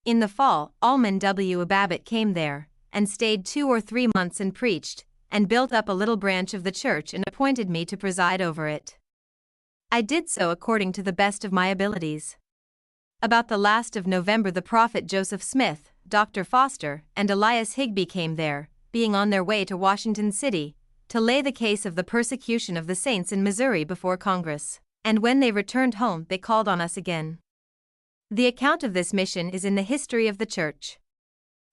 In the fall, Almond W. Babbitt came there, and stayed 2 or 3 months and preached, and built up a little branch of the church and appointed me to preside over it. I did so according to the best of my abilities. About the last of November, the prophet Joseph Smith, Dr. Foster, and Elias Higbee came there, being on their way to Washington City, to lay the case of the persecution of the saints in Missouri before Congress, and when they returned home they called on us again. The account of this mission is in the history of the church.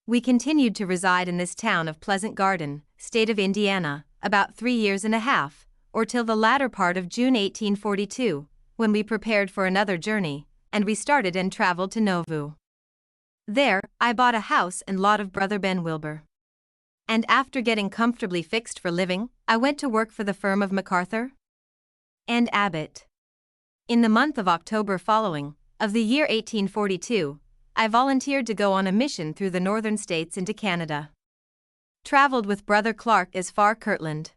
We continued to reside in this town of Pleasant Garden, state of Indiana, about 3 years and a half, or till the latter part of June 1842, when we prepared for another journey, and we started and traveled to Nauvoo. There, I bought a house and lot of Brother Ben Wilbur. And after getting comfortably fixed for living, I went to work for the firm of MacArthur and Abbott. In the month of October following, of the year 1842, I volunteered to go on a mission through the northern states into Canada. Traveled with Brother Clark as far Kirtland.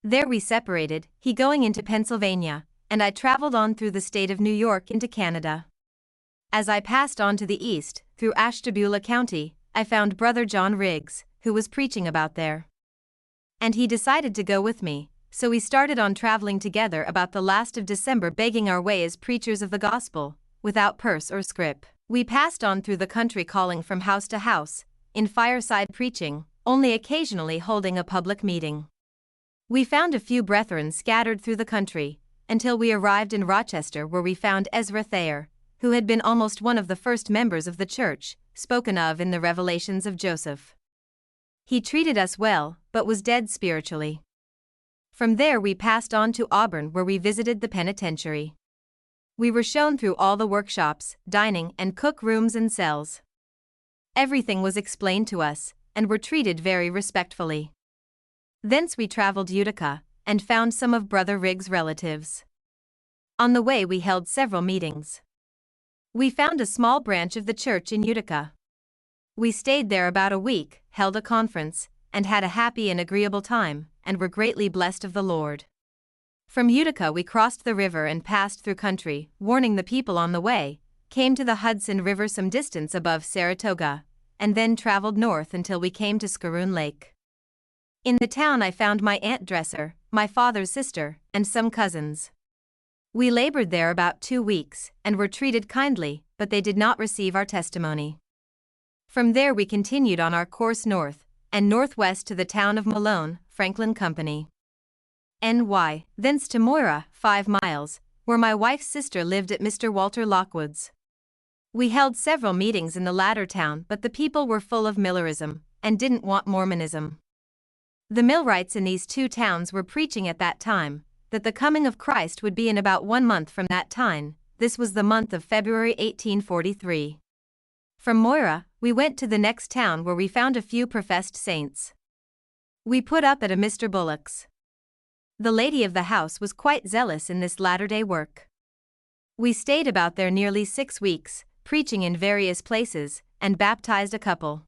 There we separated, he going into Pennsylvania, and I traveled on through the state of New York into Canada. As I passed on to the east, through Ashtabula County, I found Brother John Riggs, who was preaching about there. And he decided to go with me, so we started on traveling together about the last of December, begging our way as preachers of the gospel, without purse or scrip. We passed on through the country calling from house to house, in fireside preaching, only occasionally holding a public meeting. We found a few brethren scattered through the country, until we arrived in Rochester, where we found Ezra Thayer, who had been almost one of the first members of the church, spoken of in the Revelations of Joseph. He treated us well, but was dead spiritually. From there we passed on to Auburn, where we visited the penitentiary. We were shown through all the workshops, dining and cook rooms and cells. Everything was explained to us, and were treated very respectfully. Thence we traveled Utica, and found some of Brother Riggs' relatives. On the way we held several meetings. We found a small branch of the church in Utica. We stayed there about a week, held a conference, and had a happy and agreeable time, and were greatly blessed of the Lord. From Utica we crossed the river and passed through country, warning the people on the way, came to the Hudson River some distance above Saratoga, and then traveled north until we came to Scaroon Lake. In the town I found my Aunt Dresser, my father's sister, and some cousins. We labored there about 2 weeks, and were treated kindly, but they did not receive our testimony. From there we continued on our course north, and northwest to the town of Malone, Franklin Company. N.Y., thence to Moira, 5 miles, where my wife's sister lived at Mr. Walter Lockwood's. We held several meetings in the latter town, but the people were full of Millerism, and didn't want Mormonism. The Millwrights in these 2 towns were preaching at that time, that the coming of Christ would be in about 1 month from that time. This was the month of February 1843. From Moira, we went to the next town, where we found a few professed saints. We put up at a Mr. Bullock's. The lady of the house was quite zealous in this latter-day work. We stayed about there nearly 6 weeks, preaching in various places, and baptized a couple.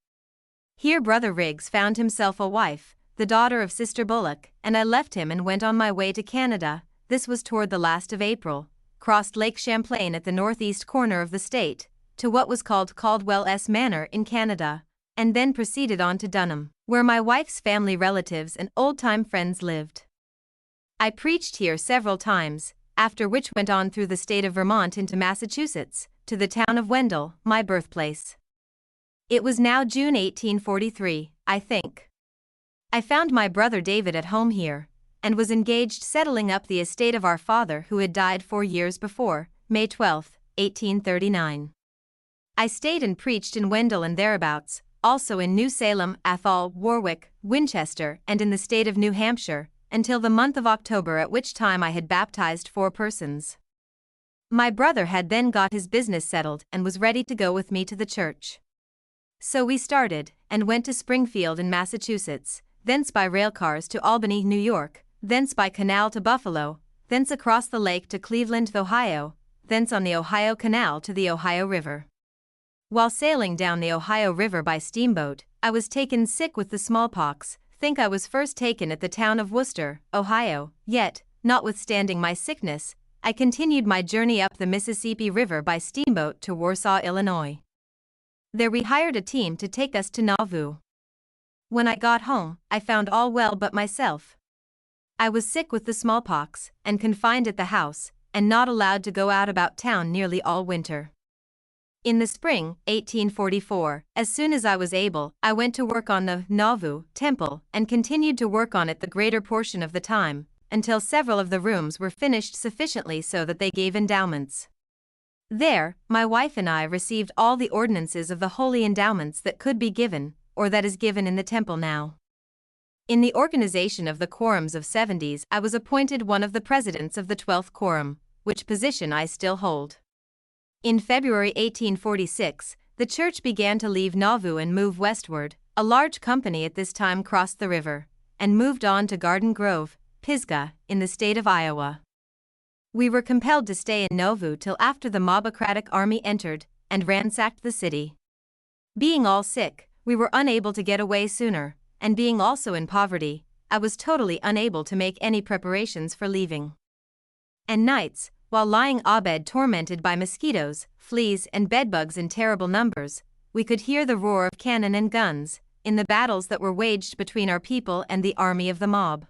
Here Brother Riggs found himself a wife, the daughter of Sister Bullock, and I left him and went on my way to Canada. This was toward the last of April, crossed Lake Champlain at the northeast corner of the state, to what was called Caldwell's Manor in Canada, and then proceeded on to Dunham, where my wife's family relatives and old-time friends lived. I preached here several times, after which went on through the state of Vermont into Massachusetts, to the town of Wendell, my birthplace. It was now June 1843, I think. I found my brother David at home here, and was engaged settling up the estate of our father, who had died 4 years before, May 12, 1839. I stayed and preached in Wendell and thereabouts, also in New Salem, Athol, Warwick, Winchester, and in the state of New Hampshire, until the month of October, at which time I had baptized 4 persons. My brother had then got his business settled and was ready to go with me to the church. So we started, and went to Springfield in Massachusetts, thence by railcars to Albany, New York, thence by canal to Buffalo, thence across the lake to Cleveland, Ohio, thence on the Ohio Canal to the Ohio River. While sailing down the Ohio River by steamboat, I was taken sick with the smallpox. Think I was first taken at the town of Worcester, Ohio, yet, notwithstanding my sickness, I continued my journey up the Mississippi River by steamboat to Warsaw, Illinois. There we hired a team to take us to Nauvoo. When I got home, I found all well but myself. I was sick with the smallpox, and confined at the house, and not allowed to go out about town nearly all winter. In the spring, 1844, as soon as I was able, I went to work on the Nauvoo temple, and continued to work on it the greater portion of the time, until several of the rooms were finished sufficiently so that they gave endowments. There, my wife and I received all the ordinances of the holy endowments that could be given, or that is given in the temple now. In the organization of the quorums of 70s, I was appointed one of the presidents of the 12th quorum, which position I still hold. In February 1846, the church began to leave Nauvoo and move westward. A large company at this time crossed the river, and moved on to Garden Grove, Pisgah, in the state of Iowa. We were compelled to stay in Nauvoo till after the Mobocratic army entered, and ransacked the city. Being all sick, we were unable to get away sooner, and being also in poverty, I was totally unable to make any preparations for leaving. And nights, while lying abed tormented by mosquitoes, fleas and bedbugs in terrible numbers, we could hear the roar of cannon and guns, in the battles that were waged between our people and the army of the mob.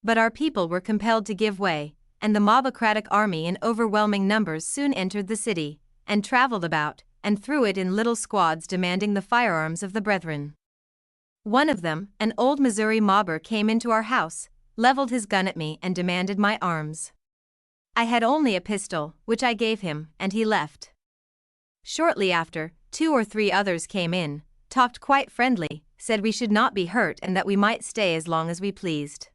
But our people were compelled to give way, and the Mobocratic army in overwhelming numbers soon entered the city, and traveled about, and through it in little squads demanding the firearms of the brethren. One of them, an old Missouri mobber, came into our house, leveled his gun at me and demanded my arms. I had only a pistol, which I gave him, and he left. Shortly after, 2 or 3 others came in, talked quite friendly, said we should not be hurt and that we might stay as long as we pleased.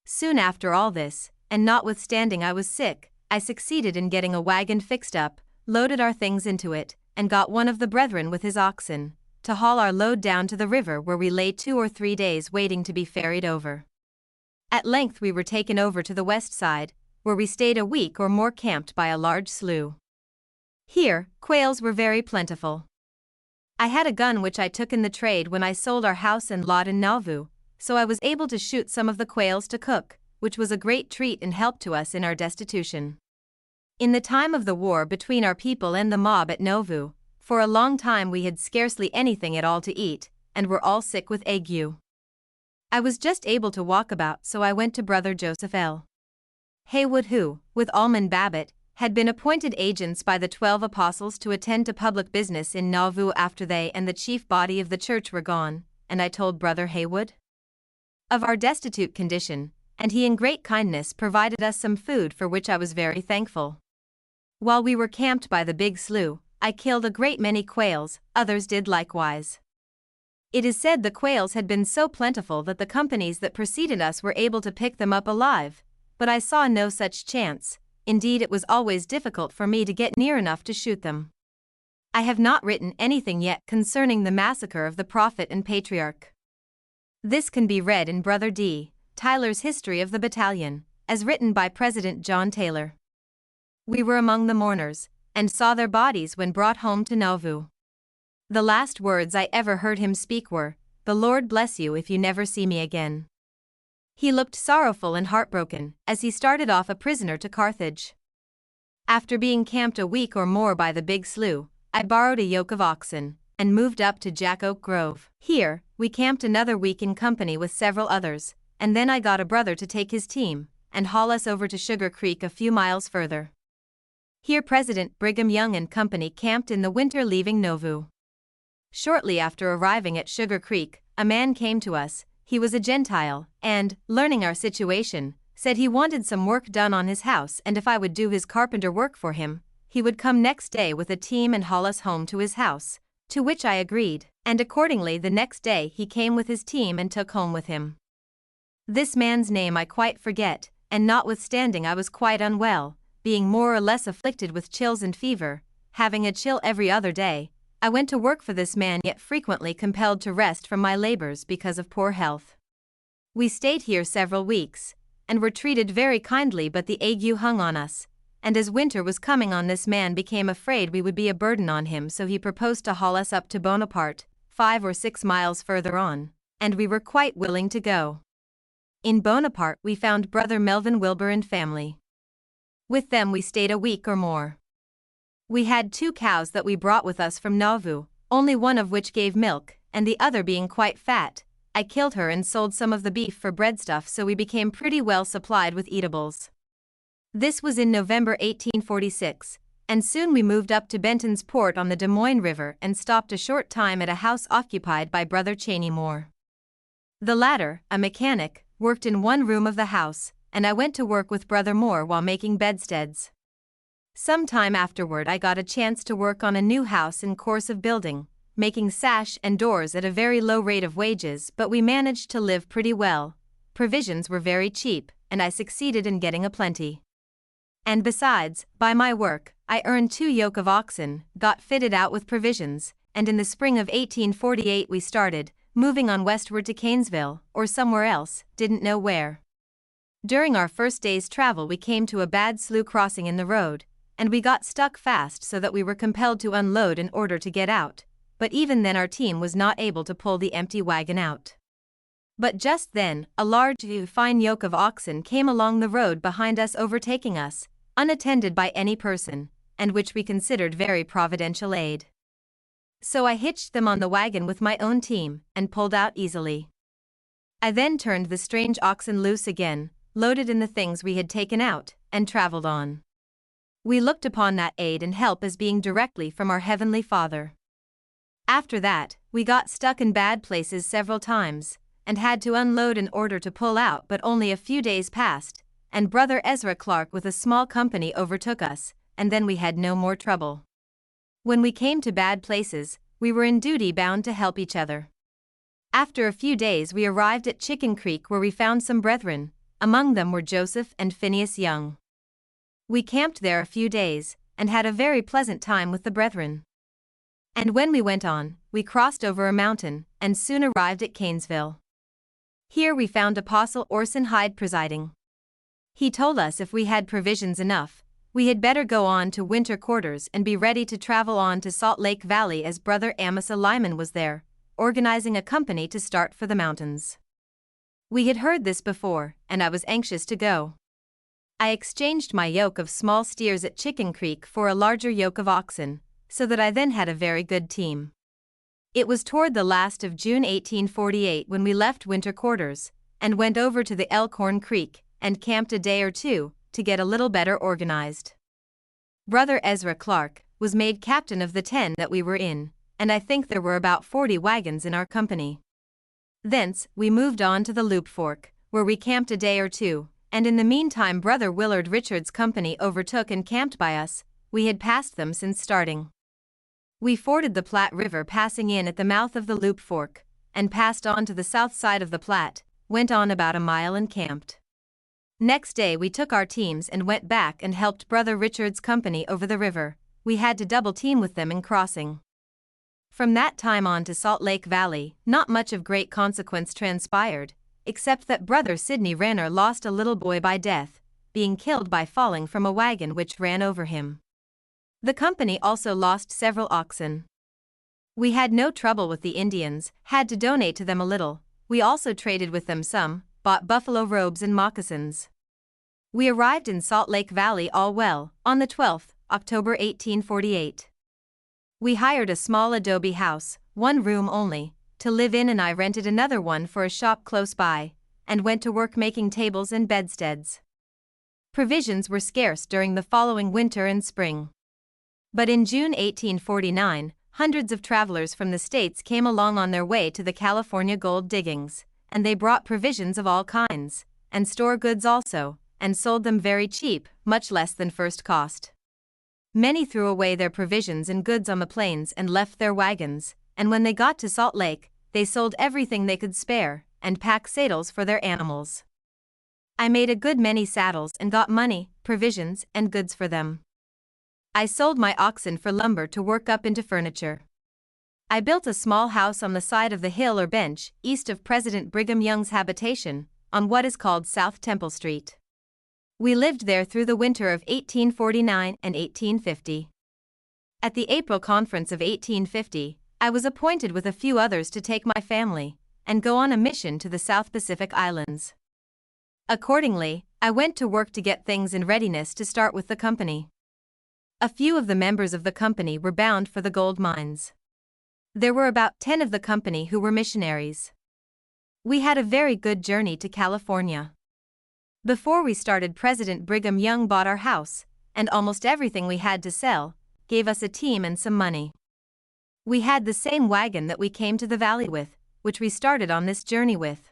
Soon after all this, and notwithstanding I was sick, I succeeded in getting a wagon fixed up, loaded our things into it, and got one of the brethren with his oxen, to haul our load down to the river, where we lay 2 or 3 days waiting to be ferried over. At length we were taken over to the west side, where we stayed a week or more camped by a large slough. Here, quails were very plentiful. I had a gun which I took in the trade when I sold our house and lot in Nauvoo, so I was able to shoot some of the quails to cook, which was a great treat and help to us in our destitution. In the time of the war between our people and the mob at Nauvoo, for a long time we had scarcely anything at all to eat, and were all sick with ague. I was just able to walk about, so I went to Brother Joseph L. Haywood, who, with Almon Babbitt, had been appointed agents by the 12 apostles to attend to public business in Nauvoo after they and the chief body of the church were gone, and I told Brother Haywood of our destitute condition, and he in great kindness provided us some food, for which I was very thankful. While we were camped by the big slough, I killed a great many quails, others did likewise. It is said the quails had been so plentiful that the companies that preceded us were able to pick them up alive, but I saw no such chance. Indeed, it was always difficult for me to get near enough to shoot them. I have not written anything yet concerning the massacre of the prophet and patriarch. This can be read in Brother D. Tyler's History of the Battalion, as written by President John Taylor. We were among the mourners, and saw their bodies when brought home to Nauvoo. The last words I ever heard him speak were, "The Lord bless you if you never see me again." He looked sorrowful and heartbroken as he started off a prisoner to Carthage. After being camped a week or more by the big slough, I borrowed a yoke of oxen, and moved up to Jack Oak Grove. Here, we camped another week in company with several others, and then I got a brother to take his team, and haul us over to Sugar Creek a few miles further. Here President Brigham Young and company camped in the winter, leaving Nauvoo. Shortly after arriving at Sugar Creek, a man came to us. He was a Gentile, and, learning our situation, said he wanted some work done on his house, and if I would do his carpenter work for him, he would come next day with a team and haul us home to his house, to which I agreed, and accordingly the next day he came with his team and took home with him. This man's name I quite forget, and notwithstanding I was quite unwell, being more or less afflicted with chills and fever, having a chill every other day, I went to work for this man, yet frequently compelled to rest from my labors because of poor health. We stayed here several weeks, and were treated very kindly, but the ague hung on us, and as winter was coming on, this man became afraid we would be a burden on him, so he proposed to haul us up to Bonaparte, 5 or 6 miles further on, and we were quite willing to go. In Bonaparte we found Brother Melvin Wilbur and family. With them we stayed a week or more. We had 2 cows that we brought with us from Nauvoo, only one of which gave milk, and the other being quite fat. I killed her and sold some of the beef for breadstuff, so we became pretty well supplied with eatables. This was in November 1846, and soon we moved up to Benton's Port on the Des Moines River and stopped a short time at a house occupied by Brother Cheney Moore. The latter, a mechanic, worked in one room of the house, and I went to work with Brother Moore while making bedsteads. Some time afterward I got a chance to work on a new house in course of building, making sash and doors at a very low rate of wages, but we managed to live pretty well. Provisions were very cheap, and I succeeded in getting a plenty. And besides, by my work, I earned 2 yoke of oxen, got fitted out with provisions, and in the spring of 1848 we started, moving on westward to Canesville, or somewhere else, didn't know where. During our first day's travel we came to a bad slough crossing in the road, and we got stuck fast so that we were compelled to unload in order to get out, but even then our team was not able to pull the empty wagon out. But just then, a large, fine yoke of oxen came along the road behind us, overtaking us, unattended by any person, and which we considered very providential aid. So I hitched them on the wagon with my own team, and pulled out easily. I then turned the strange oxen loose again, loaded in the things we had taken out, and traveled on. We looked upon that aid and help as being directly from our Heavenly Father. After that, We got stuck in bad places several times, and had to unload in order to pull out, but only a few days passed, and Brother Ezra Clark with a small company overtook us, and then we had no more trouble. When we came to bad places, we were in duty bound to help each other. After a few days we arrived at Chicken Creek, where we found some brethren, among them were Joseph and Phineas Young. We camped there a few days, and had a very pleasant time with the brethren. And when we went on, we crossed over a mountain, and soon arrived at Canesville. Here we found Apostle Orson Hyde presiding. He told us if we had provisions enough, we had better go on to winter quarters and be ready to travel on to Salt Lake Valley, as Brother Amasa Lyman was there, organizing a company to start for the mountains. We had heard this before, and I was anxious to go. I exchanged my yoke of small steers at Chicken Creek for a larger yoke of oxen, so that I then had a very good team. It was toward the last of June 1848 when we left winter quarters, and went over to the Elkhorn Creek, and camped a day or two, to get a little better organized. Brother Ezra Clark was made captain of the 10 that we were in, and I think there were about 40 wagons in our company. Thence, we moved on to the Loop Fork, where we camped a day or two, and in the meantime Brother Willard Richards' company overtook and camped by us. We had passed them since starting. We forded the Platte River, passing in at the mouth of the Loop Fork, and passed on to the south side of the Platte, went on about a mile and camped. Next day we took our teams and went back and helped Brother Richard's company over the river. We had to double team with them in crossing. From that time on to Salt Lake Valley, not much of great consequence transpired, except that Brother Sidney Ranner lost a little boy by death, being killed by falling from a wagon which ran over him. The company also lost several oxen. We had no trouble with the Indians, had to donate to them a little. We also traded with them some, bought buffalo robes and moccasins. We arrived in Salt Lake Valley all well, on the 12th, October 1848. We hired a small adobe house, 1 room only, to live in, and I rented another one for a shop close by, and went to work making tables and bedsteads. Provisions were scarce during the following winter and spring. But in June 1849, hundreds of travelers from the States came along on their way to the California gold diggings, and they brought provisions of all kinds, and store goods also, and sold them very cheap, much less than first cost. Many threw away their provisions and goods on the plains and left their wagons, and when they got to Salt Lake, they sold everything they could spare, and packed saddles for their animals. I made a good many saddles and got money, provisions, and goods for them. I sold my oxen for lumber to work up into furniture. I built a small house on the side of the hill or bench, east of President Brigham Young's habitation, on what is called South Temple Street. We lived there through the winter of 1849 and 1850. At the April conference of 1850, I was appointed with a few others to take my family and go on a mission to the South Pacific Islands. Accordingly, I went to work to get things in readiness to start with the company. A few of the members of the company were bound for the gold mines. There were about 10 of the company who were missionaries. We had a very good journey to California. Before we started, President Brigham Young bought our house, and almost everything we had to sell, gave us a team and some money. We had the same wagon that we came to the valley with, which we started on this journey with.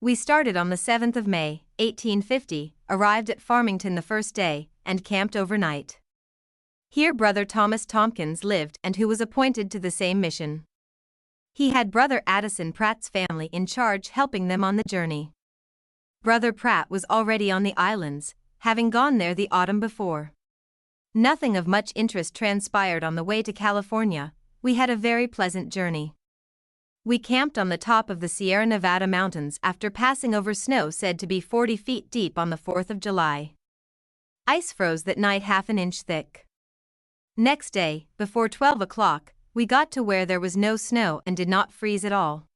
We started on the 7th of May, 1850, arrived at Farmington the first day, and camped overnight. Here Brother Thomas Tompkins lived, and who was appointed to the same mission. He had Brother Addison Pratt's family in charge, helping them on the journey. Brother Pratt was already on the islands, having gone there the autumn before. Nothing of much interest transpired on the way to California. We had a very pleasant journey. We camped on the top of the Sierra Nevada mountains after passing over snow said to be 40 feet deep on the 4th of July. Ice froze that night half an inch thick. Next day, before 12 o'clock, we got to where there was no snow and did not freeze at all.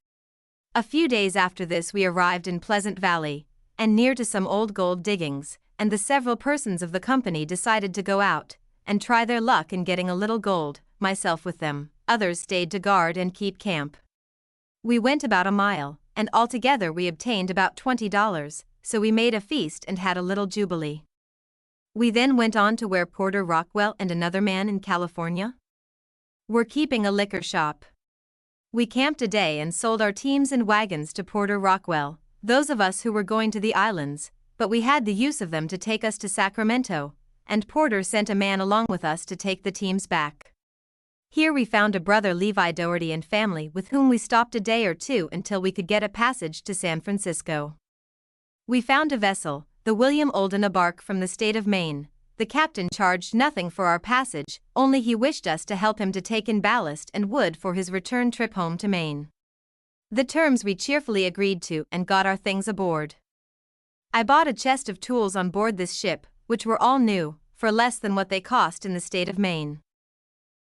A few days after this we arrived in Pleasant Valley, and near to some old gold diggings, and the several persons of the company decided to go out and try their luck in getting a little gold, myself with them. Others stayed to guard and keep camp. We went about a mile, and altogether we obtained about $20, so we made a feast and had a little jubilee. We then went on to where Porter Rockwell and another man in California were keeping a liquor shop. We camped a day and sold our teams and wagons to Porter Rockwell, those of us who were going to the islands, but we had the use of them to take us to Sacramento, and Porter sent a man along with us to take the teams back. Here we found a brother Levi Doherty and family with whom we stopped a day or two until we could get a passage to San Francisco. We found a vessel, the William Olden, a bark from the state of Maine. The captain charged nothing for our passage, only he wished us to help him to take in ballast and wood for his return trip home to Maine. The terms we cheerfully agreed to and got our things aboard. I bought a chest of tools on board this ship, which were all new, for less than what they cost in the state of Maine.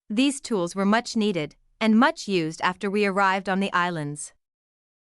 These tools were much needed, and much used after we arrived on the islands.